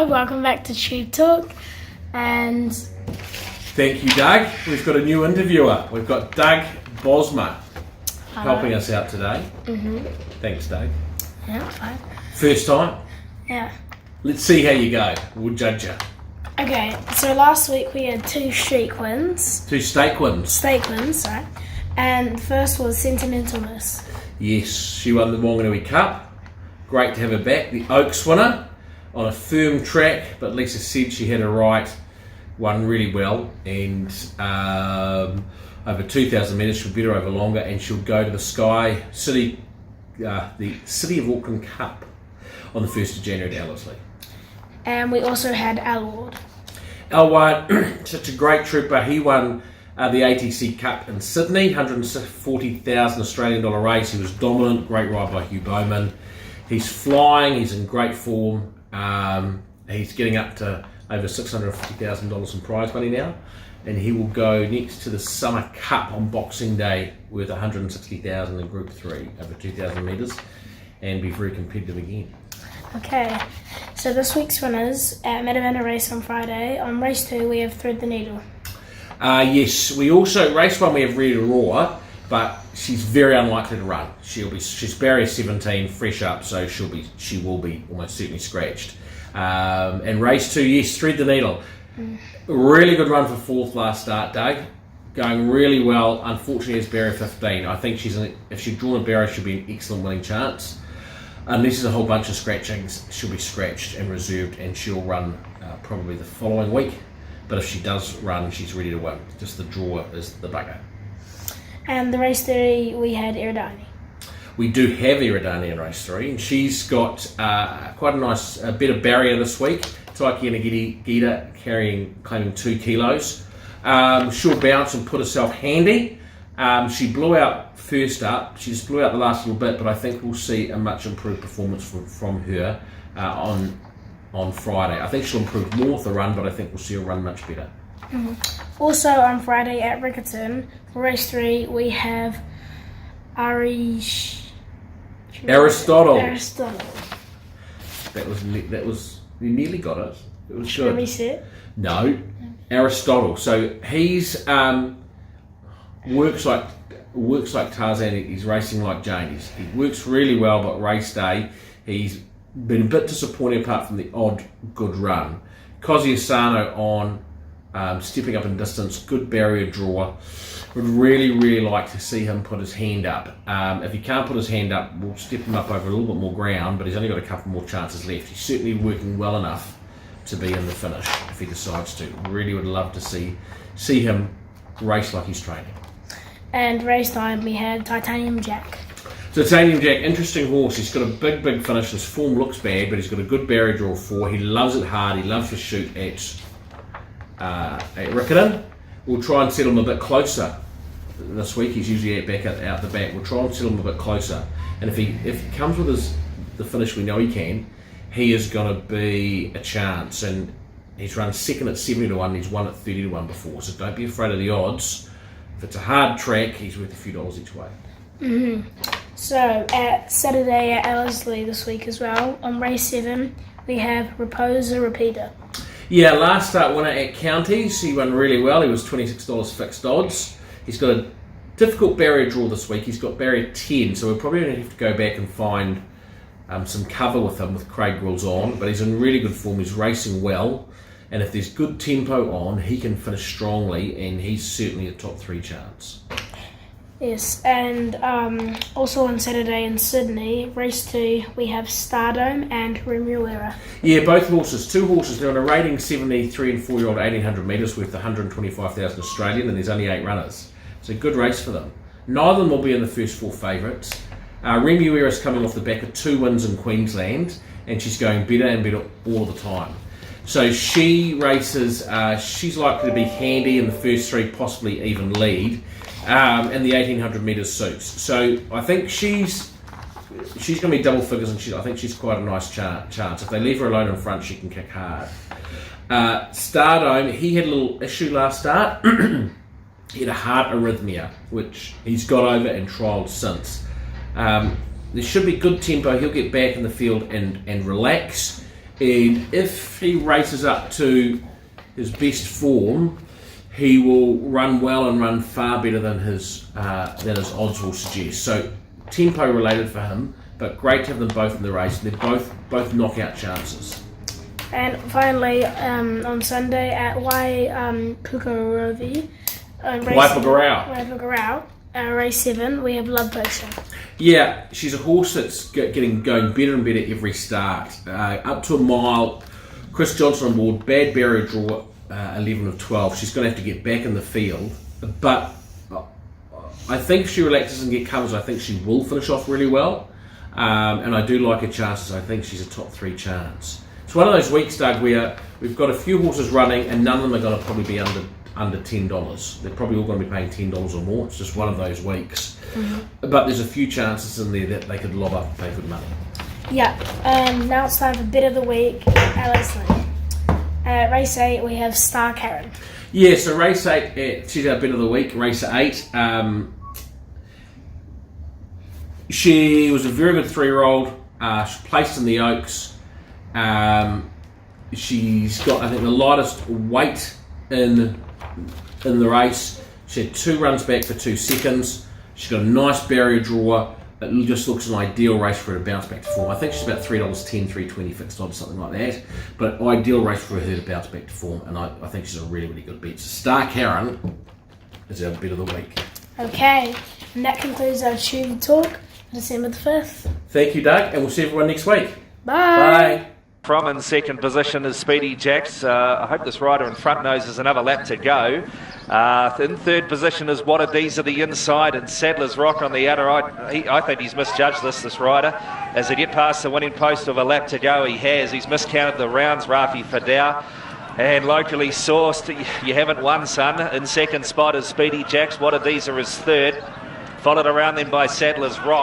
Hello, welcome back to TubeTalk, and thank you, Doug. We've got a new interviewer. We've got Doug Bosma helping us out today. Thanks, Doug. Yeah, fine. First time? Yeah. Let's see how you go. We'll judge you. Okay, so last week we had 2 streak wins. 2 stake wins. Stake wins, sorry. And the first was Sentimentalness. Yes, she won the Wanganui Cup. Great to have her back. The Oaks winner on a firm track, but Lisa said she had her right. Won really well, and over 2,000 metres, she'll beat her over longer, and she'll go to the Sky City, the City of Auckland Cup on the 1st of January at Ellerslie. And we also had Alward. Alward, such a great trooper. He won the ATC Cup in Sydney, $140,000 Australian dollar race. He was dominant, great ride by Hugh Bowman. He's flying, he's in great form. He's getting up to over $650,000 in prize money now, and he will go next to the Summer Cup on Boxing Day with $160,000 in Group 3 over 2,000 metres and be very competitive again. Okay, so this week's winners at Meadowbanner Race on Friday. On race 2 we have Thread the Needle. Yes, we also, race 1 we have Ready to Roar, but she's very unlikely to run. She's barrier 17, fresh up, so she will be almost certainly scratched. And race 2, yes, Thread the Needle. Really good run for 4th last start, Doug. Going really well. Unfortunately, it's barrier 15. I think if she'd drawn a barrier, she'd be an excellent winning chance. Unless there's a whole bunch of scratchings, she'll be scratched and reserved, and she'll run probably the following week. But if she does run, she's ready to win. Just the draw is the bugger. And the race 3 we had Eridani. We do have Eridani in race 3, and she's got quite a nice bit of barrier this week. Taiki and Gita claiming 2 kilos. She'll bounce and put herself handy. She blew out first up. She just blew out the last little bit, but I think we'll see a much improved performance from her on Friday. I think she'll improve more with the run, but I think we'll see her run much better. Also on Friday at Riccarton, for race 3 we have Aristotle. That was you nearly got it. It was Should good. I reset? No, Aristotle. So he's works like Tarzan. He's racing like Jane. He works really well, but race day he's been a bit disappointing apart from the odd good run. Kozi Asano on stepping up in distance, good barrier draw. Would really like to see him put his hand up. If he can't put his hand up, we'll step him up over a little bit more ground, but he's only got a couple more chances left. He's certainly working well enough to be in the finish if he decides to. Really would love to see him race like he's training. And race 9 we had Titanium Jack. Titanium Jack, interesting horse. He's got a big finish. His form looks bad, but he's got a good barrier draw 4. He loves it hard. He loves to shoot at Riccarton. We'll try and settle him a bit closer this week. He's usually out the back. We'll try and settle him a bit closer. And if he comes with the finish we know he can, he is going to be a chance. And he's run second at 70 to 1. He's won at 30 to 1 before. So don't be afraid of the odds. If it's a hard track, he's worth a few dollars each way. So at Saturday at Ellerslie this week as well, on race 7 we have Reposa Repeater. Yeah, last start winner at Counties. He won really well. He was $26 fixed odds. He's got a difficult barrier draw this week. He's got barrier 10, so we're probably going to have to go back and find some cover with him with Craig Wills on, but he's in really good form. He's racing well, and if there's good tempo on, he can finish strongly, and he's certainly a top 3 chance. Yes, and also on Saturday in Sydney, race 2, we have Stardome and Remuera. Yeah, both horses. 2 horses. They're on a rating 73 and 4-year-old 1,800 metres worth 125,000 Australian, and there's only 8 runners. It's a good race for them. Neither of them will be in the first 4 favourites. Remuera's coming off the back of 2 wins in Queensland, and she's going better and better all the time. So she races, she's likely to be handy in the first 3, possibly even lead. And the 1,800 metres suits. So I think she's going to be double figures, and I think she's quite a nice chance. If they leave her alone in front, she can kick hard. Stardome, he had a little issue last start. He had a heart arrhythmia, which he's got over and trialled since. There should be good tempo. He'll get back in the field and relax. and if he races up to his best form, he will run well and run far better than his odds will suggest. So tempo related for him, but great to have them both in the race. They're both knockout chances. And finally, on Sunday at Waipukurau, race 7, we have Love Potion. Yeah, she's a horse that's going better and better every start. Up to a mile, Chris Johnson on board, bad barrier draw, 11 of 12. She's going to have to get back in the field, but I think if she relaxes and get covers, I think she will finish off really well. And I do like her chances. I think she's a top 3 chance. It's one of those weeks, Doug, where we've got a few horses running and none of them are going to probably be under $10. They're probably all going to be paying $10 or more. It's just one of those weeks. Mm-hmm. But there's a few chances in there that they could lob up and pay good money. Yeah, now it's time for Bit of the Week. Alison. Race 8, we have Star Karen. Yeah, so race 8, she's our Bit of the Week. Race 8. She was a very good 3-year-old. She placed in the Oaks. She's got, I think, the lightest weight in the race. She had 2 runs back for 2 seconds. She's got a nice barrier draw. It just looks an ideal race for her to bounce back to form. I think she's about $3.10, $3.20 fixed odds, something like that. But ideal race for her to bounce back to form, and I think she's a really, really good bet. So Star Karen is our Bit of the Week. Okay, and that concludes our TubeTalk for December the 5th. Thank you, Doug, and we'll see everyone next week. Bye. Bye. From in second position is Speedy Jacks. I hope this rider in front knows there's another lap to go. In third position is What Are These at the inside and Sadler's Rock on the outer. I think he's misjudged this rider. As he get past the winning post of a lap to go, he has. He's miscounted the rounds, Rafi Fadau. And locally sourced, you haven't won, son. In second spot is Speedy Jacks. What Are These are his third. Followed around then by Sadler's Rock.